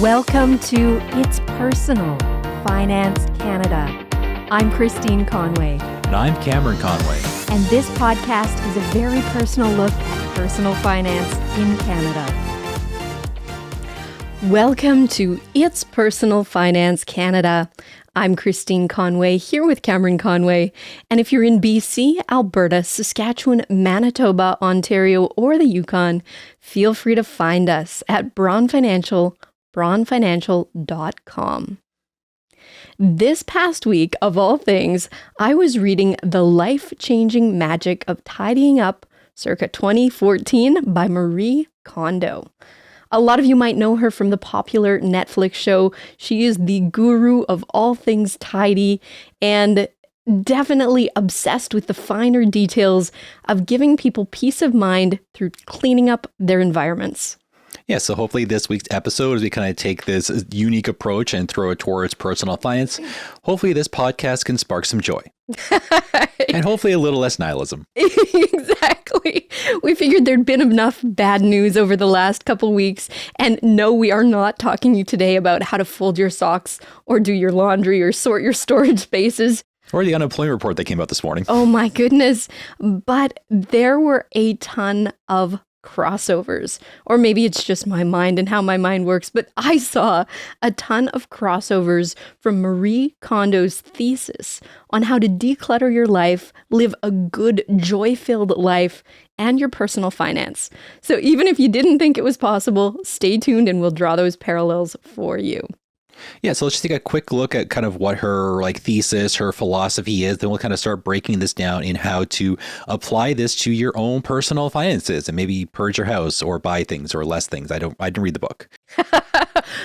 Welcome to It's Personal, Finance Canada. I'm Christine Conway. And I'm Cameron Conway. And this podcast is a very personal look at personal finance in Canada. Welcome to It's Personal Finance Canada. I'm Christine Conway, here with Cameron Conway. And if you're in BC, Alberta, Saskatchewan, Manitoba, Ontario, or the Yukon, feel free to find us at braunfinancial.com. This past week, of all things, I was reading The Life-Changing Magic of Tidying Up, circa 2014, by Marie Kondo. A lot of you might know her from the popular Netflix show. She is the guru of all things tidy and definitely obsessed with the finer details of giving people peace of mind through cleaning up their environments. Yeah, so hopefully this week's episode, as we kind of take this unique approach and throw it towards personal finance, hopefully this podcast can spark some joy. And hopefully a little less nihilism. Exactly. We figured there'd been enough bad news over the last couple weeks. And no, we are not talking to you today about how to fold your socks or do your laundry or sort your storage spaces. Or the unemployment report that came out this morning. Oh my goodness. But there were a ton of crossovers, or maybe it's just my mind and how my mind works, but I saw a ton of crossovers from Marie Kondo's thesis on how to declutter your life, live a good, joy-filled life, and your personal finance. So even if you didn't think it was possible, stay tuned and we'll draw those parallels for you. Yeah, so let's just take a quick look at kind of what her thesis, her philosophy is. Then we'll kind of start breaking this down in how to apply this to your own personal finances and maybe purge your house or buy things or less things. I didn't read the book.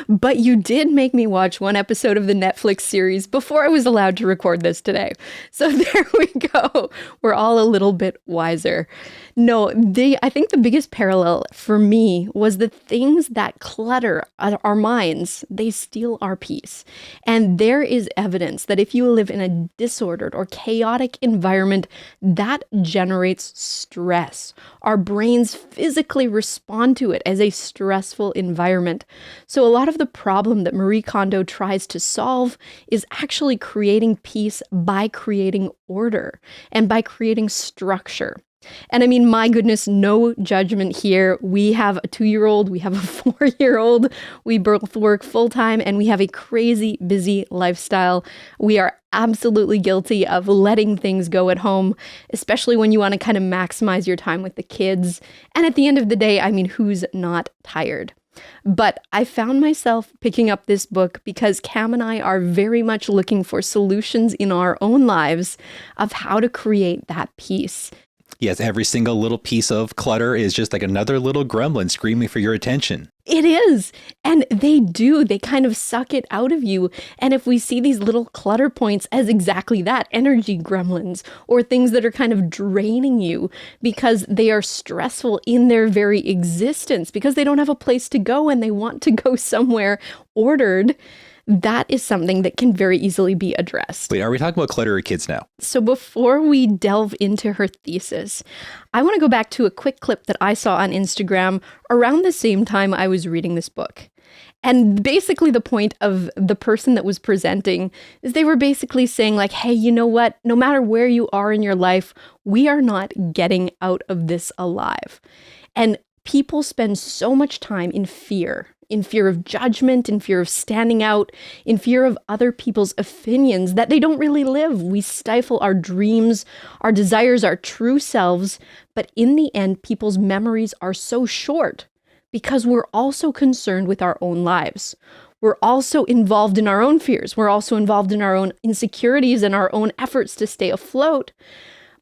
But you did make me watch one episode of the Netflix series before I was allowed to record this today. So there we go. We're all a little bit wiser. No, I think the biggest parallel for me was the things that clutter our minds. They steal our peace. And there is evidence that if you live in a disordered or chaotic environment, that generates stress. Our brains physically respond to it as a stressful environment. So a lot of the problem that Marie Kondo tries to solve is actually creating peace by creating order and by creating structure. And I mean, my goodness, no judgment here. We have a 2-year-old, we have a 4-year-old, we both work full-time, and we have a crazy busy lifestyle. We are absolutely guilty of letting things go at home, especially when you want to kind of maximize your time with the kids. And at the end of the day, I mean, who's not tired? But I found myself picking up this book because Cam and I are very much looking for solutions in our own lives of how to create that peace. Yes, every single little piece of clutter is just like another little gremlin screaming for your attention. It is. And they kind of suck it out of you. And if we see these little clutter points as exactly that, energy gremlins, or things that are kind of draining you because they are stressful in their very existence, because they don't have a place to go and they want to go somewhere ordered, that is something that can very easily be addressed. Wait, are we talking about clutter or kids now? So before we delve into her thesis, I want to go back to a quick clip that I saw on Instagram around the same time I was reading this book. And basically the point of the person that was presenting is they were basically saying like, hey, you know what? No matter where you are in your life, we are not getting out of this alive. And people spend so much time in fear of judgment, in fear of standing out, in fear of other people's opinions that they don't really live. We stifle our dreams, our desires, our true selves. But in the end, people's memories are so short because we're also concerned with our own lives. We're also involved in our own fears. We're also involved in our own insecurities and our own efforts to stay afloat.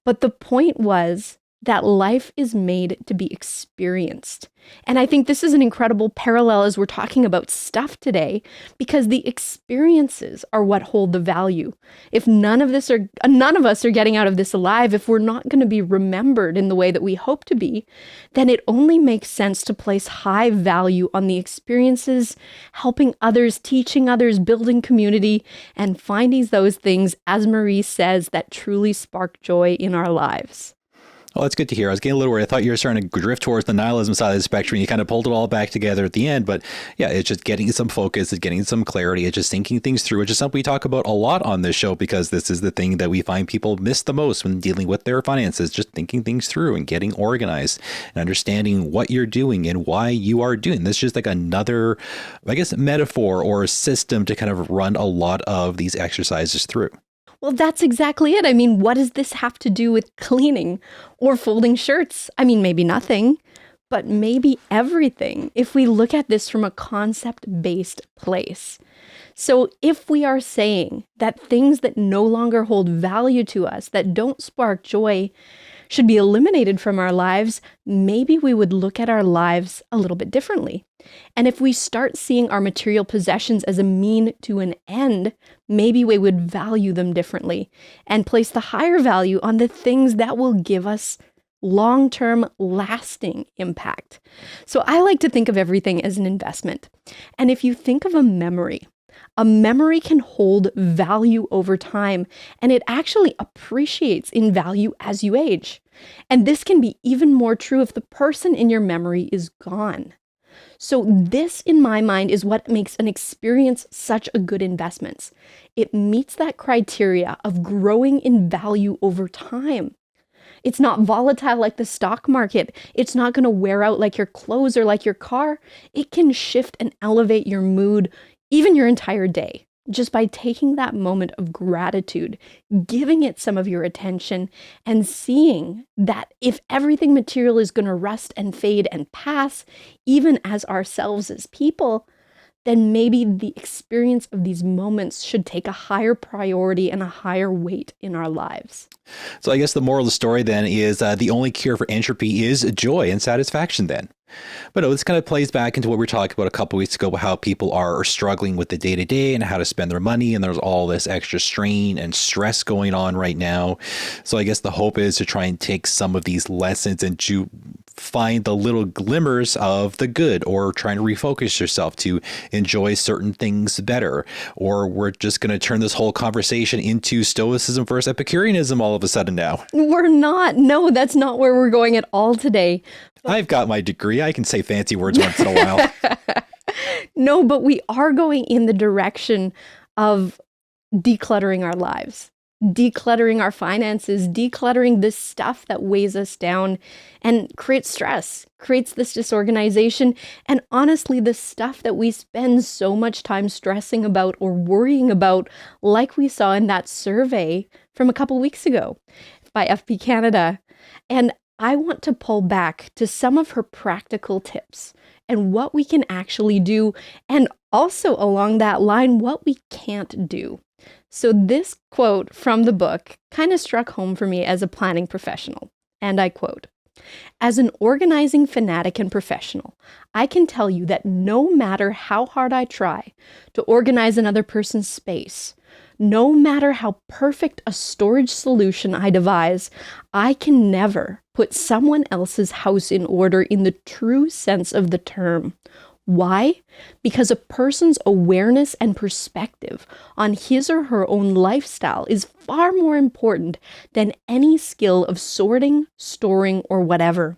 But the point was that life is made to be experienced. And I think this is an incredible parallel as we're talking about stuff today, because the experiences are what hold the value. If none of us are getting out of this alive, if we're not going to be remembered in the way that we hope to be, then it only makes sense to place high value on the experiences, helping others, teaching others, building community, and finding those things, as Marie says, that truly spark joy in our lives. Oh, that's good to hear. I was getting a little worried. I thought you were starting to drift towards the nihilism side of the spectrum. You kind of pulled it all back together at the end. But yeah, it's just getting some focus, it's getting some clarity, it's just thinking things through, which is something we talk about a lot on this show, because this is the thing that we find people miss the most when dealing with their finances, just thinking things through and getting organized and understanding what you're doing and why you are doing. This is just like another, I guess, metaphor or system to kind of run a lot of these exercises through. Well, that's exactly it. I mean, what does this have to do with cleaning or folding shirts? I mean, maybe nothing, but maybe everything if we look at this from a concept-based place. So if we are saying that things that no longer hold value to us, that don't spark joy, should be eliminated from our lives, maybe we would look at our lives a little bit differently. And if we start seeing our material possessions as a mean to an end, maybe we would value them differently and place the higher value on the things that will give us long-term lasting impact. So I like to think of everything as an investment. And if you think of a memory can hold value over time, and it actually appreciates in value as you age. And this can be even more true if the person in your memory is gone. So this, in my mind, is what makes an experience such a good investment. It meets that criteria of growing in value over time. It's not volatile like the stock market. It's not going to wear out like your clothes or like your car. It can shift and elevate your mood, even your entire day, just by taking that moment of gratitude, giving it some of your attention, and seeing that if everything material is going to rust and fade and pass, even as ourselves as people, then maybe the experience of these moments should take a higher priority and a higher weight in our lives. So I guess the moral of the story then is the only cure for entropy is joy and satisfaction then. But no, this kind of plays back into what we were talking about a couple of weeks ago, how people are struggling with the day to day and how to spend their money. And there's all this extra strain and stress going on right now. So I guess the hope is to try and take some of these lessons and to find the little glimmers of the good, or trying to refocus yourself to enjoy certain things better. Or we're just going to turn this whole conversation into Stoicism versus Epicureanism all of a sudden now. We're not. No, that's not where we're going at all today. I've got my degree. I can say fancy words once in a while. No, but we are going in the direction of decluttering our lives, decluttering our finances, decluttering this stuff that weighs us down and creates stress, creates this disorganization. And honestly, the stuff that we spend so much time stressing about or worrying about, like we saw in that survey from a couple weeks ago by FP Canada. And I want to pull back to some of her practical tips and what we can actually do, and also along that line, what we can't do. So this quote from the book kind of struck home for me as a planning professional, and I quote, "As an organizing fanatic and professional, I can tell you that no matter how hard I try to organize another person's space, no matter how perfect a storage solution I devise, I can never put someone else's house in order in the true sense of the term. Why? Because a person's awareness and perspective on his or her own lifestyle is far more important than any skill of sorting, storing, or whatever.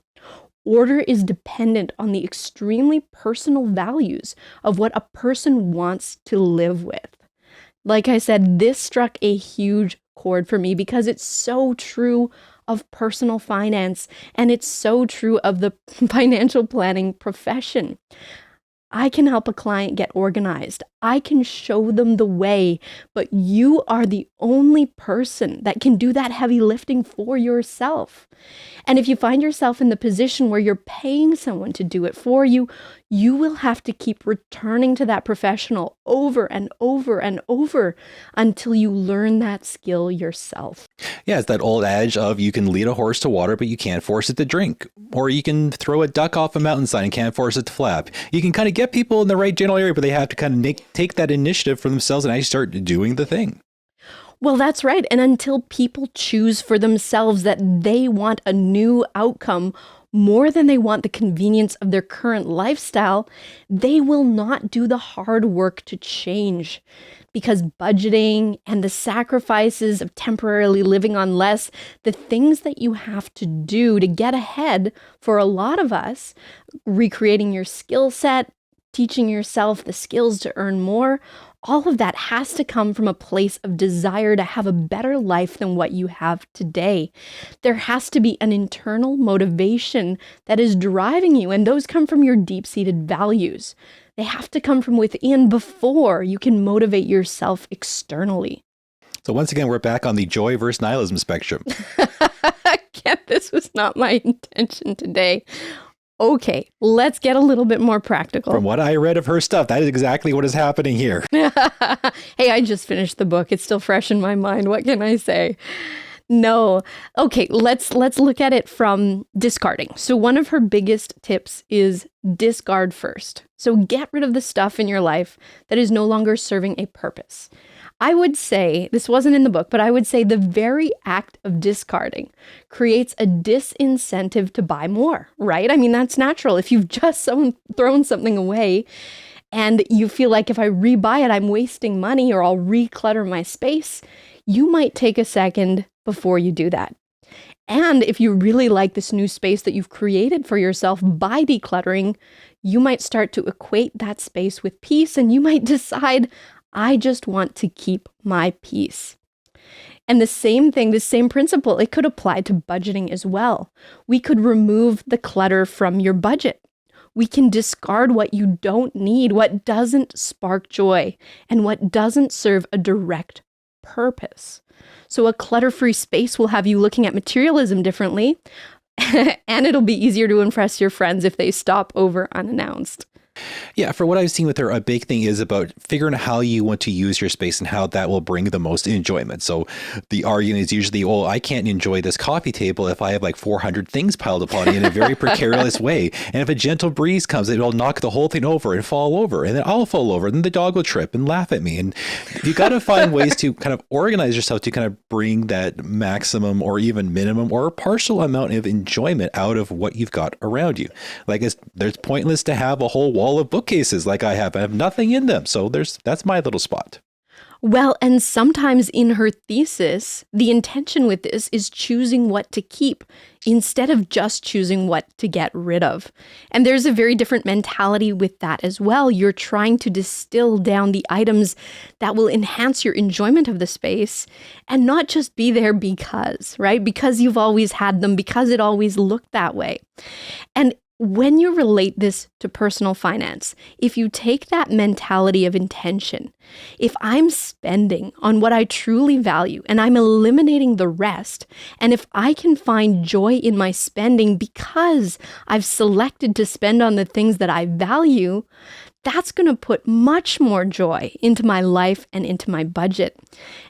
Order is dependent on the extremely personal values of what a person wants to live with." Like I said, this struck a huge chord for me because it's so true of personal finance, and it's so true of the financial planning profession. I can help a client get organized. I can show them the way, but you are the only person that can do that heavy lifting for yourself. And if you find yourself in the position where you're paying someone to do it for you, you will have to keep returning to that professional over and over and over until you learn that skill yourself. Yeah, it's that old adage of you can lead a horse to water, but you can't force it to drink. Or you can throw a duck off a mountainside and can't force it to flap. You can kind of get people in the right general area, but they have to kind of take that initiative for themselves and actually start doing the thing. Well, that's right. And until people choose for themselves that they want a new outcome more than they want the convenience of their current lifestyle, they will not do the hard work to change. because budgeting and the sacrifices of temporarily living on less, the things that you have to do to get ahead for a lot of us, recreating your skill set, teaching yourself the skills to earn more, all of that has to come from a place of desire to have a better life than what you have today. There has to be an internal motivation that is driving you, and those come from your deep-seated values. They have to come from within before you can motivate yourself externally. So once again, we're back on the joy versus nihilism spectrum. Again, this was not my intention today. Okay, let's get a little bit more practical. From what I read of her stuff, that is exactly what is happening here. Hey, I just finished the book. It's still fresh in my mind. What can I say? No. Okay, let's look at it from discarding. So one of her biggest tips is discard first. So get rid of the stuff in your life that is no longer serving a purpose. I would say, this wasn't in the book, but I would say the very act of discarding creates a disincentive to buy more, right? I mean, that's natural. If you've just thrown something away and you feel like if I rebuy it, I'm wasting money or I'll reclutter my space, you might take a second before you do that. And if you really like this new space that you've created for yourself by decluttering, you might start to equate that space with peace, and you might decide, I just want to keep my peace. And the same thing, the same principle, it could apply to budgeting as well. We could remove the clutter from your budget. We can discard what you don't need, what doesn't spark joy, and what doesn't serve a direct purpose. So a clutter-free space will have you looking at materialism differently, and it'll be easier to impress your friends if they stop over unannounced. Yeah, for what I've seen with her, a big thing is about figuring out how you want to use your space and how that will bring the most enjoyment. So the argument is usually, oh, I can't enjoy this coffee table if I have like 400 things piled upon it in a very precarious way. And if a gentle breeze comes, it'll knock the whole thing over and fall over. And then I'll fall over. And then the dog will trip and laugh at me. And you got to find ways to kind of organize yourself to kind of bring that maximum or even minimum or partial amount of enjoyment out of what you've got around you. Like there's pointless to have a whole wall of bookcases like I have. I have nothing in them. So that's my little spot. Well, and sometimes in her thesis, the intention with this is choosing what to keep instead of just choosing what to get rid of. And there's a very different mentality with that as well. You're trying to distill down the items that will enhance your enjoyment of the space and not just be there because, right? Because you've always had them, because it always looked that way. And when you relate this to personal finance, if you take that mentality of intention, if I'm spending on what I truly value and I'm eliminating the rest, and if I can find joy in my spending because I've selected to spend on the things that I value, that's going to put much more joy into my life and into my budget.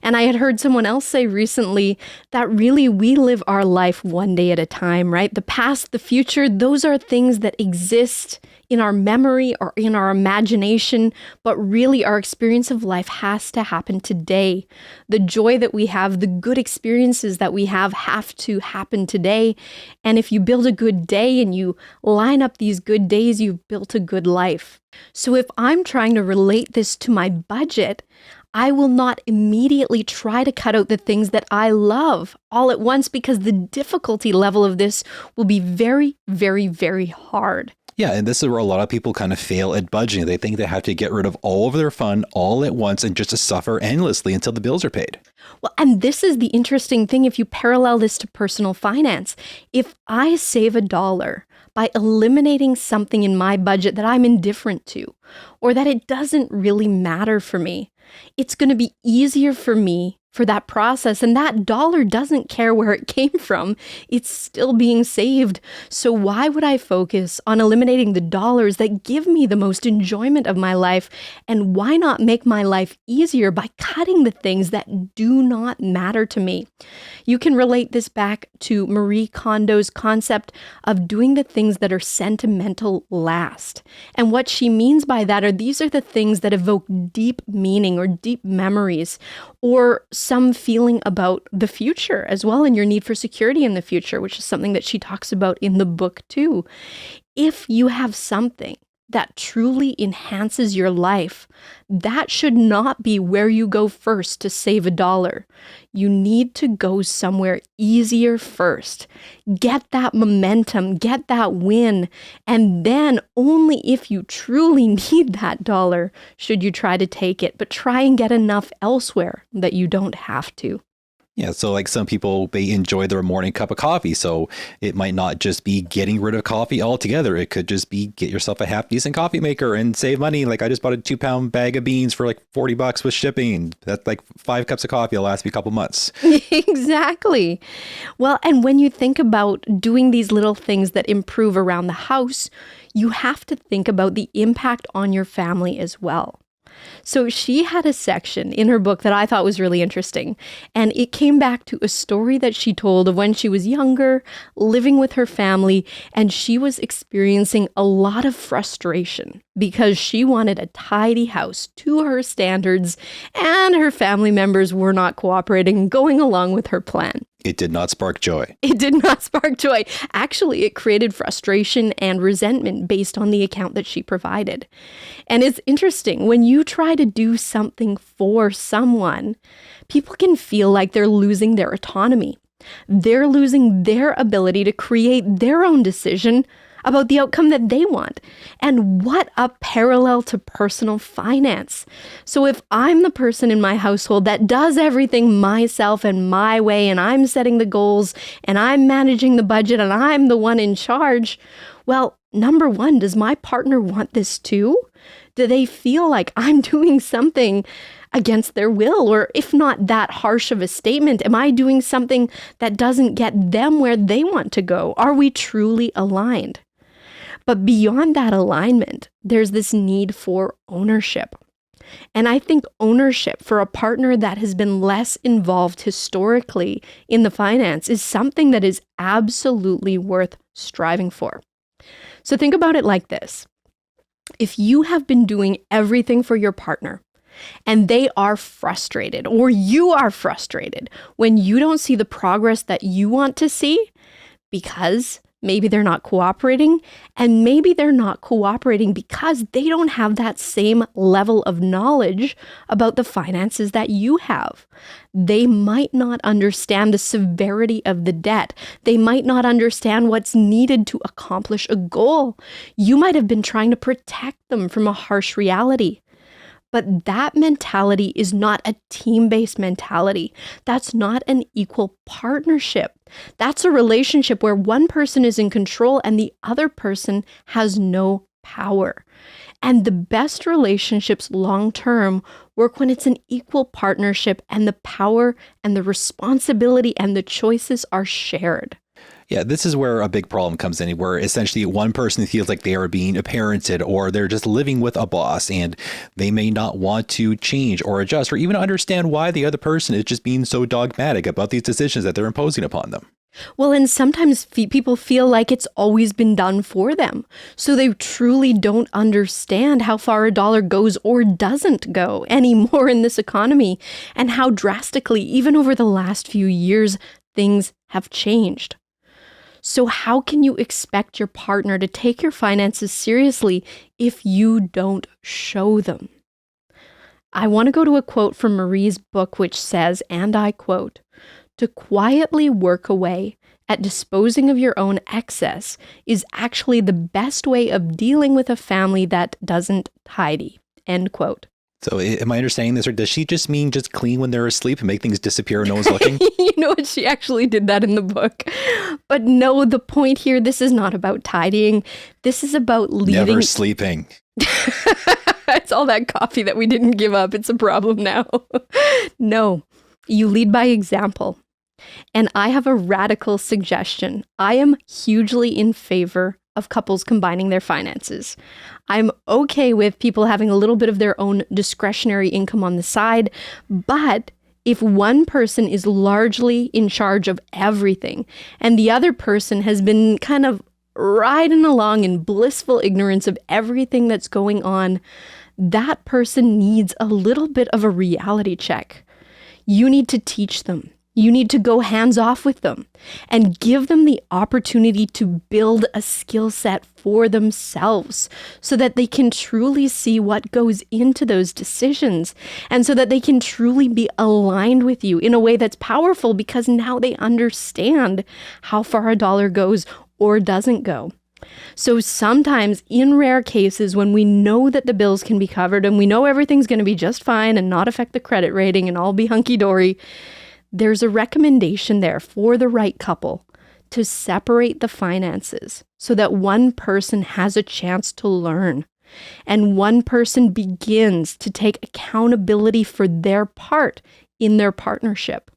And I had heard someone else say recently that really we live our life one day at a time, right? The past, the future, those are things that exist in our memory or in our imagination, but really our experience of life has to happen today. The joy that we have, the good experiences that we have to happen today. And if you build a good day and you line up these good days, you've built a good life. So if I'm trying to relate this to my budget, I will not immediately try to cut out the things that I love all at once because the difficulty level of this will be very, very, very hard. Yeah, and this is where a lot of people kind of fail at budgeting. They think they have to get rid of all of their fun all at once and just to suffer endlessly until the bills are paid. Well, and this is the interesting thing if you parallel this to personal finance. If I save $1 by eliminating something in my budget that I'm indifferent to, or that it doesn't really matter for me, it's going to be easier for me for that process. And that dollar doesn't care where it came from. It's still being saved. So why would I focus on eliminating the dollars that give me the most enjoyment of my life? And why not make my life easier by cutting the things that do not matter to me? You can relate this back to Marie Kondo's concept of doing the things that are sentimental last. And what she means by that are these are the things that evoke deep meaning or deep memories or some feeling about the future as well and your need for security in the future, which is something that she talks about in the book too. If you have something that truly enhances your life, that should not be where you go first to save $1. You need to go somewhere easier first. Get that momentum, get that win, and then only if you truly need that dollar should you try to take it, but try and get enough elsewhere that you don't have to. Yeah, so like some people, they enjoy their morning cup of coffee. So it might not just be getting rid of coffee altogether. It could just be get yourself a half decent coffee maker and save money. Like I just bought a 2-pound bag of beans for like $40 with shipping. That's like 5 cups of coffee. It'll last me a couple months. Exactly. Well, and when you think about doing these little things that improve around the house, you have to think about the impact on your family as well. So she had a section in her book that I thought was really interesting, and it came back to a story that she told of when she was younger, living with her family, and she was experiencing a lot of frustration because she wanted a tidy house to her standards, and her family members were not cooperating and going along with her plan. It did not spark joy. It did not spark joy. Actually, it created frustration and resentment based on the account that she provided. And it's interesting, when you try to do something for someone, people can feel like they're losing their autonomy. They're losing their ability to create their own decision about the outcome that they want. And what a parallel to personal finance. So if I'm the person in my household that does everything myself and my way, and I'm setting the goals and I'm managing the budget and I'm the one in charge, well, number one, does my partner want this too? Do they feel like I'm doing something against their will? Or if not that harsh of a statement, am I doing something that doesn't get them where they want to go? Are we truly aligned? But beyond that alignment, there's this need for ownership. And I think ownership for a partner that has been less involved historically in the finance is something that is absolutely worth striving for. So think about it like this. If you have been doing everything for your partner and they are frustrated, or you are frustrated when you don't see the progress that you want to see because maybe they're not cooperating, and maybe they're not cooperating because they don't have that same level of knowledge about the finances that you have. They might not understand the severity of the debt. They might not understand what's needed to accomplish a goal. You might have been trying to protect them from a harsh reality. But that mentality is not a team-based mentality. That's not an equal partnership. That's a relationship where one person is in control and the other person has no power. And the best relationships long-term work when it's an equal partnership and the power and the responsibility and the choices are shared. Yeah, this is where a big problem comes in, where essentially one person feels like they are being parented, or they're just living with a boss and they may not want to change or adjust or even understand why the other person is just being so dogmatic about these decisions that they're imposing upon them. Well, and sometimes people feel like it's always been done for them. So they truly don't understand how far a dollar goes or doesn't go anymore in this economy, and how drastically, even over the last few years, things have changed. So how can you expect your partner to take your finances seriously if you don't show them? I want to go to a quote from Marie's book, which says, and I quote, "To quietly work away at disposing of your own excess is actually the best way of dealing with a family that doesn't tidy." End quote. So am I understanding this, or does she just mean just clean when they're asleep and make things disappear and no one's looking? You know what? She actually did that in the book. But no, the point here, this is not about tidying. This is about leading. Never sleeping. It's all that coffee that we didn't give up. It's a problem now. No, you lead by example. And I have a radical suggestion. I am hugely in favor of couples combining their finances. I'm okay with people having a little bit of their own discretionary income on the side, but if one person is largely in charge of everything and the other person has been kind of riding along in blissful ignorance of everything that's going on, that person needs a little bit of a reality check. You need to teach them. You need to go hands off with them and give them the opportunity to build a skill set for themselves so that they can truly see what goes into those decisions and so that they can truly be aligned with you in a way that's powerful because now they understand how far a dollar goes or doesn't go. So sometimes in rare cases when we know that the bills can be covered and we know everything's going to be just fine and not affect the credit rating and all be hunky-dory, there's a recommendation there for the right couple to separate the finances so that one person has a chance to learn and one person begins to take accountability for their part in their partnership.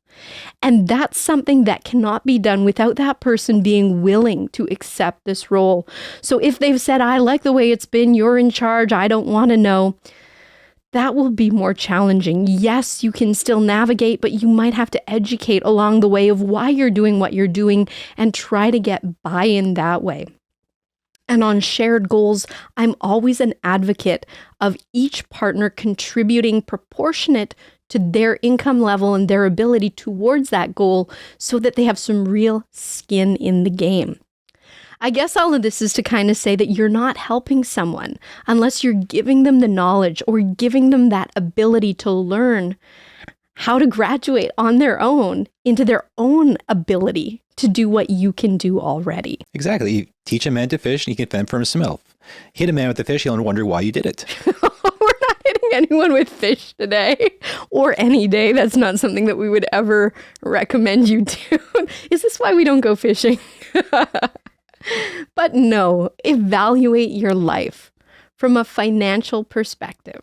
And that's something that cannot be done without that person being willing to accept this role. So if they've said, I like the way it's been, you're in charge, I don't want to know, that will be more challenging. Yes, you can still navigate, but you might have to educate along the way of why you're doing what you're doing and try to get buy-in that way. And on shared goals, I'm always an advocate of each partner contributing proportionate to their income level and their ability towards that goal so that they have some real skin in the game. I guess all of this is to kind of say that you're not helping someone unless you're giving them the knowledge or giving them that ability to learn how to graduate on their own into their own ability to do what you can do already. Exactly. You teach a man to fish and he can fend for himself. Hit a man with the fish, he'll wonder why you did it. We're not hitting anyone with fish today or any day. That's not something that we would ever recommend you do. Is this why we don't go fishing? But no, evaluate your life from a financial perspective.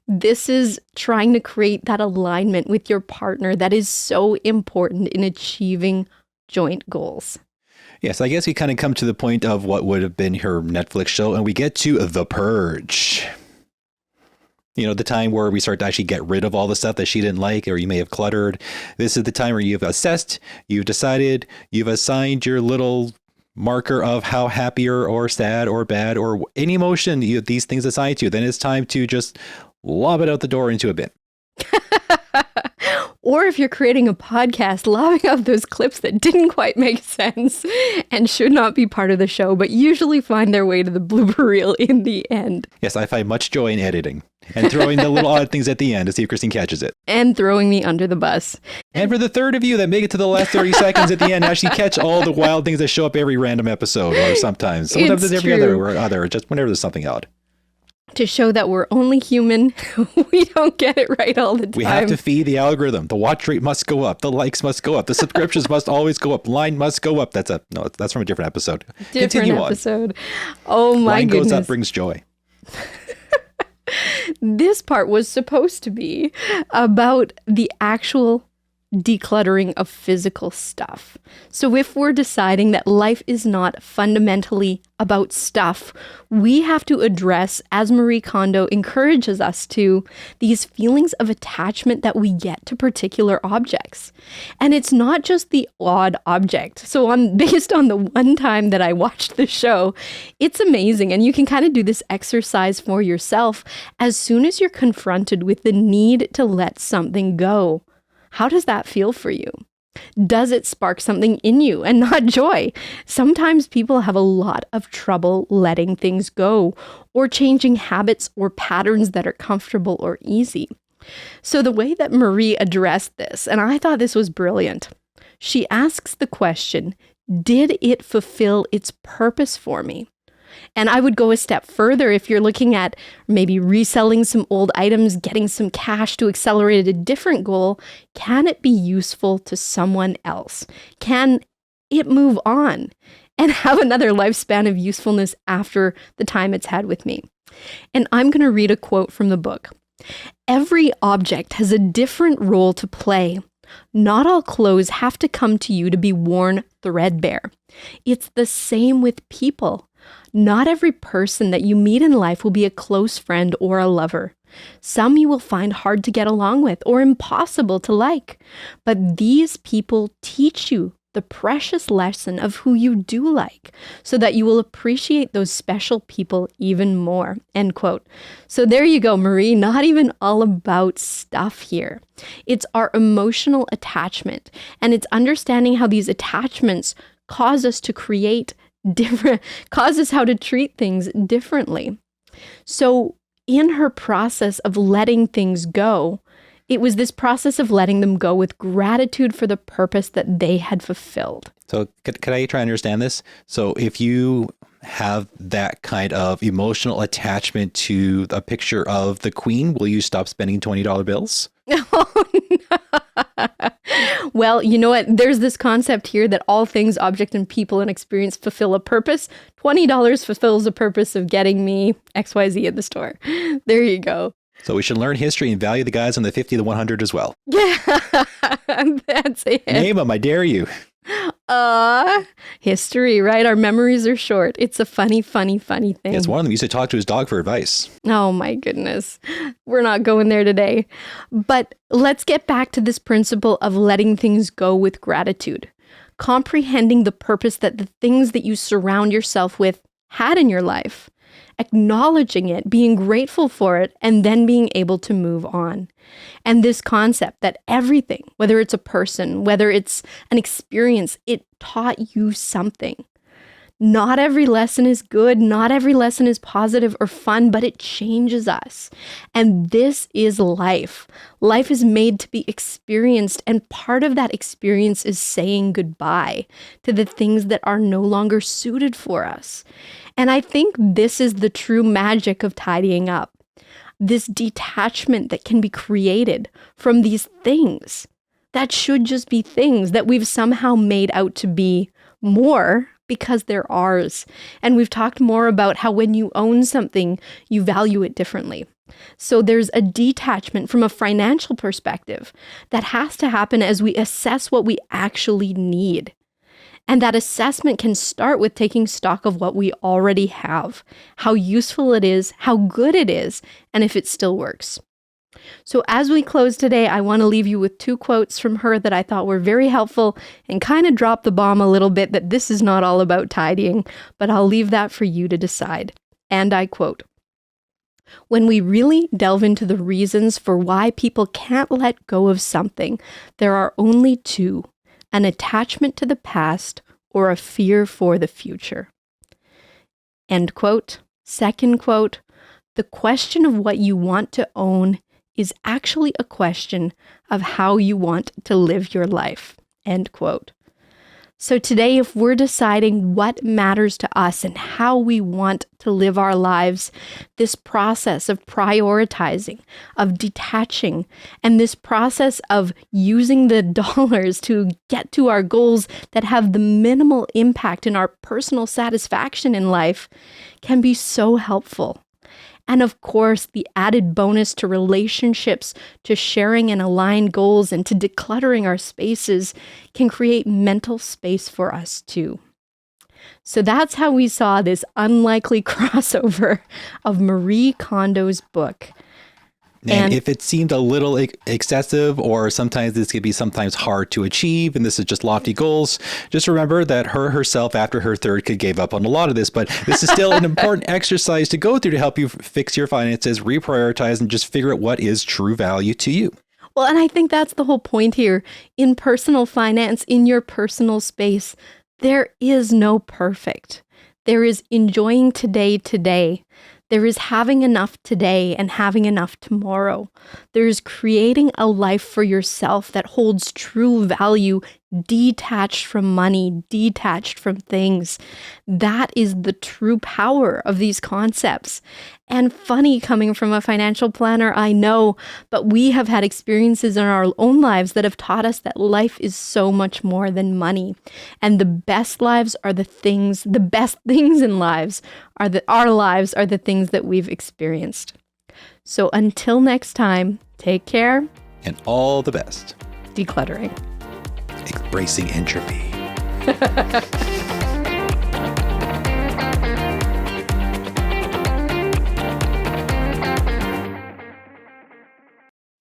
This is trying to create that alignment with your partner that is so important in achieving joint goals. Yes, I guess we kind of come to the point of what would have been her Netflix show, and we get to The Purge. You know, the time where we start to actually get rid of all the stuff that she didn't like or you may have cluttered. This is the time where you've assessed, you've decided, you've assigned your little marker of how happy or sad or bad or any emotion these things assign to you. Then it's time to just lob it out the door into a bin. Or if you're creating a podcast, lobbing out those clips that didn't quite make sense and should not be part of the show, but usually find their way to the blooper reel in the end. Yes, I find much joy in editing and throwing the little odd things at the end to see if Christine catches it. And throwing me under the bus. And for the third of you that make it to the last 30 seconds at the end, actually catch all the wild things that show up every random episode or sometimes every other, just whenever there's something odd. To show that we're only human. We don't get it right all the time. We have to feed the algorithm. The watch rate must go up. The likes must go up. The subscriptions must always go up. Line must go up. That's from a different episode. Different episode. Oh my Line goodness. goes up, brings joy. This part was supposed to be about the actual decluttering of physical stuff. So if we're deciding that life is not fundamentally about stuff, we have to address, as Marie Kondo encourages us to, these feelings of attachment that we get to particular objects. And it's not just the odd object. So based on the one time that I watched the show, it's amazing. And you can kind of do this exercise for yourself as soon as you're confronted with the need to let something go. How does that feel for you? Does it spark something in you and not joy? Sometimes people have a lot of trouble letting things go or changing habits or patterns that are comfortable or easy. So the way that Marie addressed this, and I thought this was brilliant, she asks the question, did it fulfill its purpose for me? And I would go a step further if you're looking at maybe reselling some old items, getting some cash to accelerate a different goal. Can it be useful to someone else? Can it move on and have another lifespan of usefulness after the time it's had with me? And I'm going to read a quote from the book. Every object has a different role to play. Not all clothes have to come to you to be worn threadbare. It's the same with people. Not every person that you meet in life will be a close friend or a lover. Some you will find hard to get along with or impossible to like. But these people teach you the precious lesson of who you do like, so that you will appreciate those special people even more, end quote. So there you go, Marie, not even all about stuff here. It's our emotional attachment, and it's understanding how these attachments cause us to cause us how to treat things differently. So in her process of letting things go, it was this process of letting them go with gratitude for the purpose that they had fulfilled. So could I try to understand this? So if you have that kind of emotional attachment to a picture of the Queen, will you stop spending $20 bills? Oh, no. Well, you know what? There's this concept here that all things, object, and people and experience fulfill a purpose. $20 fulfills the purpose of getting me XYZ at the store. There you go. So we should learn history and value the guys on the 50 to the 100 as well. Yeah, that's it. Name them, I dare you. History, right? Our memories are short. It's a funny thing. Yes, one of them used to talk to his dog for advice. Oh my goodness. We're not going there today. But let's get back to this principle of letting things go with gratitude. Comprehending the purpose that the things that you surround yourself with had in your life. Acknowledging it, being grateful for it, and then being able to move on. And this concept that everything, whether it's a person, whether it's an experience, it taught you something. Not every lesson is good, not every lesson is positive or fun, but it changes us. And this is life. Life is made to be experienced, and part of that experience is saying goodbye to the things that are no longer suited for us. And I think this is the true magic of tidying up. This detachment that can be created from these things that should just be things that we've somehow made out to be more because they're ours. And we've talked more about how when you own something, you value it differently. So there's a detachment from a financial perspective that has to happen as we assess what we actually need. And that assessment can start with taking stock of what we already have, how useful it is, how good it is, and if it still works. So as we close today, I want to leave you with 2 quotes from her that I thought were very helpful and kind of drop the bomb a little bit that this is not all about tidying, but I'll leave that for you to decide. And I quote, "When we really delve into the reasons for why people can't let go of something, there are only 2. An attachment to the past, or a fear for the future." End quote. Second quote, "The question of what you want to own is actually a question of how you want to live your life." End quote. So today, if we're deciding what matters to us and how we want to live our lives, this process of prioritizing, of detaching, and this process of using the dollars to get to our goals that have the minimal impact in our personal satisfaction in life can be so helpful. And of course, the added bonus to relationships, to sharing and aligned goals, and to decluttering our spaces can create mental space for us too. So that's how we saw this unlikely crossover of Marie Kondo's book. And if it seemed a little excessive, or sometimes this could be sometimes hard to achieve, and this is just lofty goals, just remember that her herself after her third kid gave up on a lot of this, but this is still an important exercise to go through to help you fix your finances, reprioritize, and just figure out what is true value to you. Well, and I think that's the whole point here. In personal finance, in your personal space, there is no perfect. There is enjoying today. There is having enough today and having enough tomorrow. There is creating a life for yourself that holds true value, detached from money, detached from things. That is the true power of these concepts. And funny coming from a financial planner, I know, but we have had experiences in our own lives that have taught us that life is so much more than money. And the best lives are the best things in lives are our lives are the things that we've experienced. So until next time, take care. And all the best. Decluttering. Embracing entropy.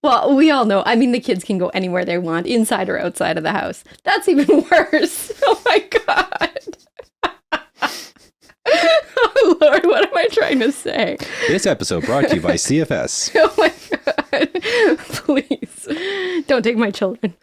Well, Well, we all know. I mean, the kids can go anywhere they want, inside or outside of the house. That's even worse. Oh my God. Oh Lord, what am I trying to say? This episode brought to you by CFS. Oh my God. Please don't take my children.